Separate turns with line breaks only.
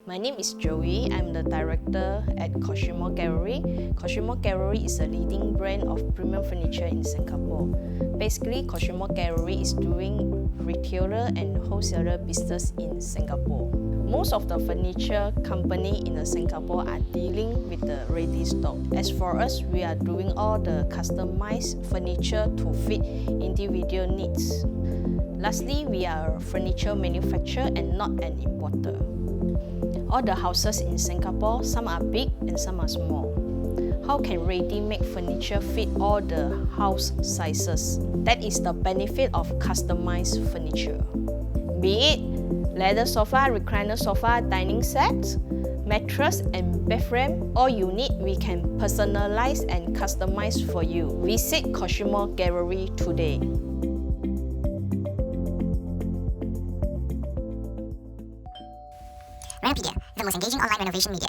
My name is Joey. I'm the director at Cosimo Gallery. Cosimo Gallery is a leading brand of premium furniture in Singapore. Basically, Cosimo Gallery is doing retailer and wholesaler business in Singapore. Most of the furniture company in Singapore are dealing with the ready stock. As for us, we are doing all the customized furniture to fit individual needs. Lastly, we are a furniture manufacturer and not an importer. All the houses in Singapore, some are big and some are small. How can ready-made furniture fit all the house sizes? That is the benefit of customized furniture. Be it leather sofa, recliner sofa, dining set, mattress and bed frame, all you need we can personalize and customize for you. Visit Cosimo Gallery today.
Renopedia, the most engaging online renovation media.